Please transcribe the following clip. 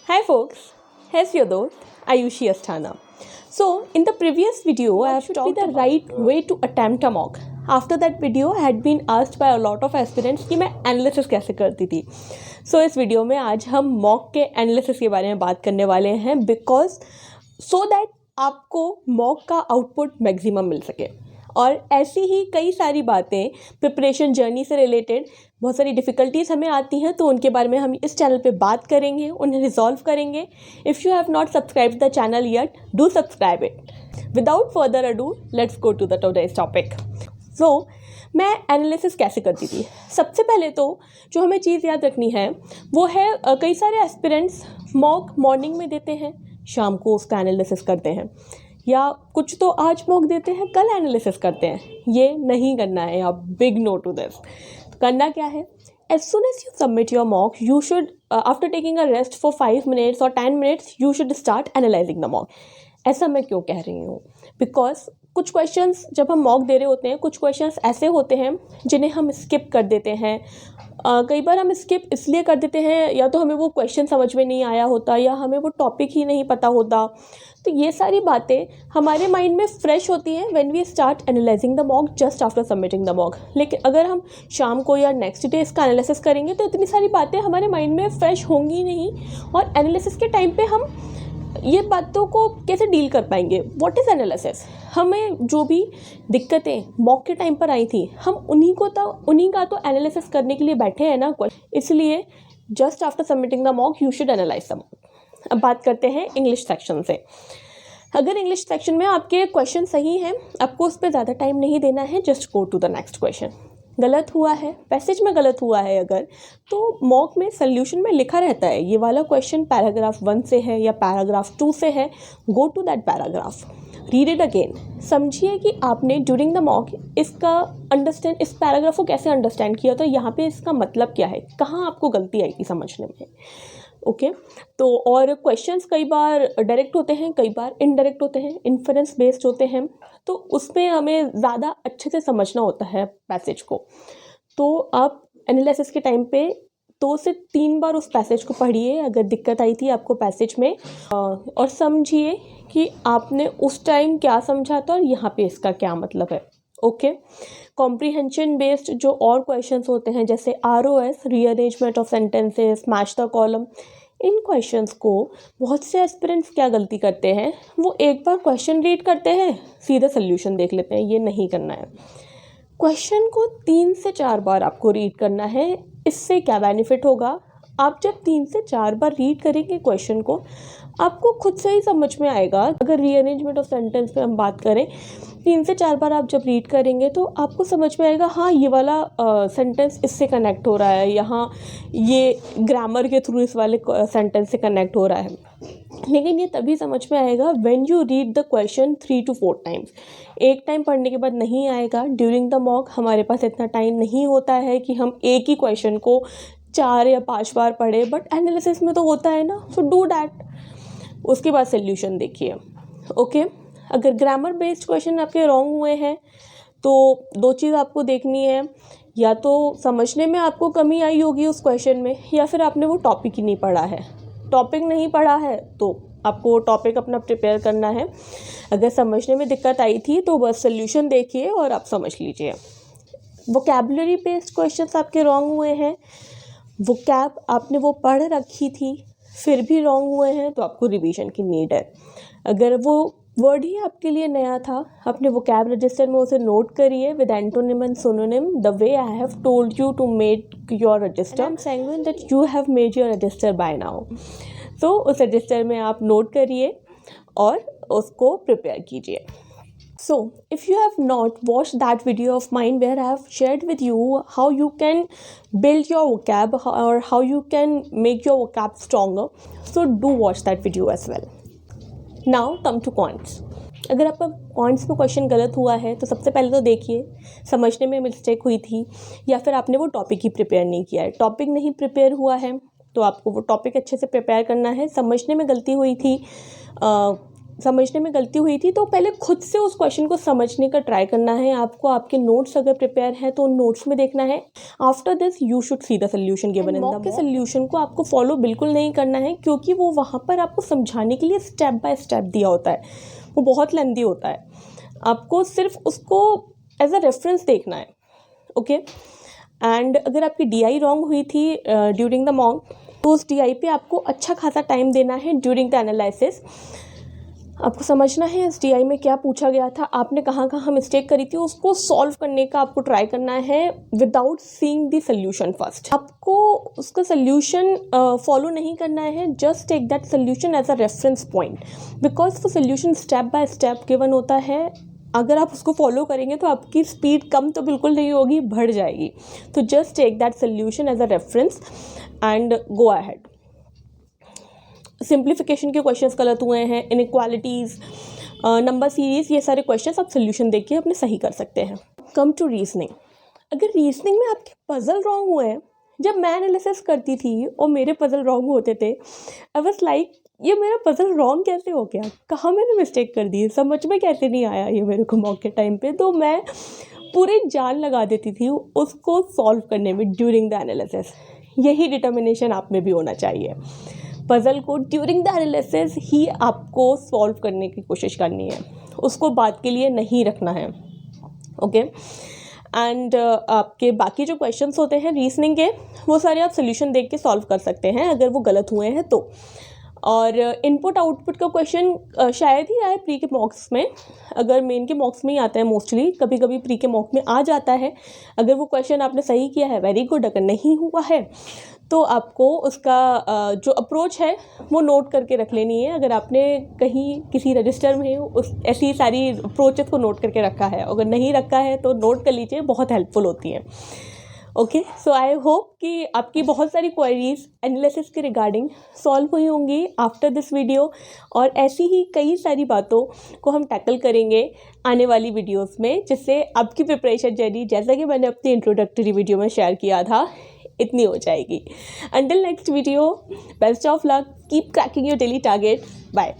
Hi folks, here's your host Ayushi Asthana. So in the previous video I have talked the right way to attempt a mock. After that video I had been asked by a lot of aspirants कि मैं analysis कैसे करती थी. So इस video में आज हम mock के एनालिसिस के बारे में बात करने वाले हैं बिकॉज सो दैट आपको मॉक का आउटपुट मैक्सिमम मिल सके. और ऐसी ही कई सारी बातें प्रिपरेशन जर्नी से रिलेटेड बहुत सारी डिफ़िकल्टीज़ हमें आती हैं, तो उनके बारे में हम इस चैनल पे बात करेंगे, उन्हें रिजॉल्व करेंगे. If you have not subscribe the channel yet, do subscribe it. Without further ado let's go to the today's topic. So मैं एनालिसिस कैसे करती थी. सबसे पहले तो जो हमें चीज़ याद रखनी है वो है कई सारे एस्पिरेंट्स मॉक मॉर्निंग में देते हैं, शाम को उसका एनालिसिस करते हैं, या कुछ तो आज मॉक देते हैं कल एनालिसिस करते हैं. ये नहीं करना है. आप बिग नो टू दिस. करना क्या है, as soon as you submit your mock you should after taking a rest for 5 minutes और 10 minutes you should start analysing the mock. ऐसा मैं क्यों कह रही हूँ, बिकॉज कुछ क्वेश्चंस जब हम मॉक दे रहे होते हैं, कुछ क्वेश्चंस ऐसे होते हैं जिन्हें हम स्किप कर देते हैं. कई बार हम स्किप इसलिए कर देते हैं या तो हमें वो क्वेश्चन समझ में नहीं आया होता या हमें वो टॉपिक ही नहीं पता होता. तो ये सारी बातें हमारे माइंड में फ्रेश होती हैं when we start analysing the mock just after submitting the mock. लेकिन अगर हम शाम को या नेक्स्ट डे इसका एनालिसिस करेंगे तो इतनी सारी बातें हमारे माइंड में फ्रेश होंगी नहीं, और एनालिसिस के टाइम पे हम ये बातों को कैसे डील कर पाएंगे. What is analysis. हमें जो भी दिक्कतें मॉक के टाइम पर आई थी हम उन्हीं का तो एनालिसिस करने के लिए बैठे हैं ना. इसलिए just after submitting the mock you should analyse the mock. अब बात करते हैं इंग्लिश सेक्शन से. अगर इंग्लिश सेक्शन में आपके क्वेश्चन सही हैं, आपको उस पर ज़्यादा टाइम नहीं देना है. Just go to the next question. गलत हुआ है, पैसेज में गलत हुआ है अगर, तो मॉक में सोल्यूशन में लिखा रहता है ये वाला क्वेश्चन पैराग्राफ 1 से है या पैराग्राफ 2 से है. Go to that paragraph, read it again. समझिए कि आपने ड्यूरिंग द मॉक इस पैराग्राफ को कैसे अंडरस्टैंड किया, तो यहाँ पे इसका मतलब क्या है, कहाँ आपको गलती आई थी समझने में. ओके तो और क्वेश्चंस कई बार डायरेक्ट होते हैं, कई बार इनडायरेक्ट होते हैं, इन्फरेंस बेस्ड होते हैं, तो उसमें हमें ज़्यादा अच्छे से समझना होता है पैसेज को. तो आप एनालिसिस के टाइम पे 2 से 3 बार उस पैसेज को पढ़िए अगर दिक्कत आई थी आपको पैसेज में, और समझिए कि आपने उस टाइम क्या समझा था और यहाँ पे इसका क्या मतलब है. ओके कॉम्प्रीहेंशन बेस्ड जो और क्वेश्चंस होते हैं जैसे ROS, rearrangement of sentences, match the column, in questions को बहुत से एस्पिरेंट्स क्या गलती करते हैं, वो एक बार क्वेश्चन रीड करते हैं सीधा सोल्यूशन देख लेते हैं. ये नहीं करना है. क्वेश्चन को 3 से 4 बार आपको रीड करना है. इससे क्या बेनिफिट होगा, आप जब 3 से 4 बार रीड करेंगे क्वेश्चन को आपको खुद से ही समझ में आएगा. अगर रीअरेंजमेंट ऑफ सेंटेंस पे हम बात करें, 3 से 4 बार आप जब रीड करेंगे तो आपको समझ में आएगा हाँ ये वाला सेंटेंस इससे कनेक्ट हो रहा है, यहाँ ये ग्रामर के थ्रू इस वाले सेंटेंस से कनेक्ट हो रहा है. लेकिन ये तभी समझ में आएगा when you read the question 3 to 4 times. एक टाइम पढ़ने के बाद नहीं आएगा. ड्यूरिंग द मॉक हमारे पास इतना टाइम नहीं होता है कि हम एक ही क्वेश्चन को 4 या 5 बार पढ़े, बट एनालिसिस में तो होता है ना. So do that. उसके बाद सोल्यूशन देखिए. ओके अगर ग्रामर बेस्ड क्वेश्चन आपके रॉन्ग हुए हैं तो 2 चीज़ आपको देखनी है, या तो समझने में आपको कमी आई होगी उस क्वेश्चन में, या फिर आपने वो टॉपिक ही नहीं पढ़ा है. टॉपिक नहीं पढ़ा है तो आपको वो टॉपिक अपना प्रिपेयर करना है. अगर समझने में दिक्कत आई थी तो बस सोल्यूशन देखिए और आप समझ लीजिए. वोकैबुलरी बेस्ड क्वेश्चंस आपके रॉन्ग हुए हैं, वोकैब आपने वो पढ़ रखी थी फिर भी रॉन्ग हुए हैं, तो आपको रिवीजन की नीड है. अगर वो वर्ड ही आपके लिए नया था, अपने वोकैब रजिस्टर में उसे नोट करिए with antonym and synonym the way I have told you to make your register. I am saying that you have made your register by now. तो उस रजिस्टर में आप नोट करिए और उसको प्रिपेयर कीजिए. So, if you have not watched that video of mine where I have shared with you how you can build your vocab or how you can make your vocab stronger, so do watch that video as well. Now come to points. अगर आपका points में question गलत हुआ है तो सबसे पहले तो देखिए समझने में मिस्टेक हुई थी या फिर आपने वो टॉपिक ही प्रिपेयर नहीं किया है. टॉपिक नहीं प्रिपेयर हुआ है तो आपको वो टॉपिक अच्छे से प्रिपेयर करना है. समझने में गलती हुई थी, समझने में गलती हुई थी, तो पहले खुद से उस क्वेश्चन को समझने का ट्राई करना है आपको। आपके नोट्स अगर प्रिपेयर हैं तो उन नोट्स में देखना है। After this you should see the solution given in the mock के सोल्यूशन को आपको फॉलो बिल्कुल नहीं करना है, क्योंकि वो वहाँ पर आपको समझाने के लिए स्टेप बाय स्टेप दिया होता है, वो बहुत लेंदी होता है। आपको सिर्फ उसको एज अ रेफरेंस देखना है, ओके। एंड अगर आपकी DI रॉन्ग हुई थी ड्यूरिंग द मॉक, तो उस DI पे आपको अच्छा खासा टाइम देना है ड्यूरिंग द एनालिसिस। आपको समझना है इस DI में क्या पूछा गया था, आपने कहाँ कहाँ मिस्टेक करी थी, उसको सॉल्व करने का आपको ट्राई करना है without seeing the solution first. आपको उसका सोल्यूशन फॉलो नहीं करना है, just take that solution as a reference point, because वो solution step by step given होता है। अगर आप उसको फॉलो करेंगे तो आपकी स्पीड कम तो बिल्कुल नहीं होगी, बढ़ जाएगी। तो just take that solution as a reference and go ahead. Simplification के क्वेश्चंस गलत हुए हैं, इनइक्वालिटीज़, नंबर सीरीज, ये सारे क्वेश्चंस आप सोल्यूशन देख के अपने सही कर सकते हैं। Come to reasoning. अगर रीजनिंग में आपके पजल रॉन्ग हुए हैं, जब मैं एनालिसिस करती थी और मेरे पजल रॉन्ग होते थे, आई वाज लाइक ये मेरा पजल रॉन्ग कैसे हो गया, कहाँ मैंने मिस्टेक कर दी, समझ में कैसे नहीं आया ये मेरे को मॉक के टाइम पे। तो मैं पूरी जान लगा देती थी उसको सॉल्व करने में ड्यूरिंग द एनालिसिस। यही डिटर्मिनेशन आप में भी होना चाहिए। पजल को ड्यूरिंग द एनालिसिस ही आपको सॉल्व करने की कोशिश करनी है, उसको बात के लिए नहीं रखना है, ओके। एंड आपके बाकी जो क्वेश्चंस होते हैं रीजनिंग के, वो सारे आप सोल्यूशन देख के सॉल्व कर सकते हैं अगर वो गलत हुए हैं तो। और इनपुट आउटपुट का क्वेश्चन शायद ही आए प्री के मॉक्स में, अगर मेन के मॉक्स में ही आता है मोस्टली, कभी कभी प्री के मॉक में आ जाता है। अगर वो क्वेश्चन आपने सही किया है वेरी गुड, अगर नहीं हुआ है तो आपको उसका जो अप्रोच है वो नोट करके रख लेनी है। अगर आपने कहीं किसी रजिस्टर में उस ऐसी सारी अप्रोचेस को नोट करके रखा है, अगर नहीं रखा है तो नोट कर लीजिए, बहुत हेल्पफुल होती है, ओके। सो आई होप कि आपकी बहुत सारी क्वेरीज एनालिसिस के रिगार्डिंग सॉल्व हुई होंगी आफ्टर दिस वीडियो, और ऐसी ही कई सारी बातों को हम टैकल करेंगे आने वाली वीडियोस में, जिससे आपकी प्रिपरेशन जर्नी, जैसा कि मैंने अपनी इंट्रोडक्टरी वीडियो में शेयर किया था, इतनी हो जाएगी। Until next video, best of luck, keep cracking your daily target, bye.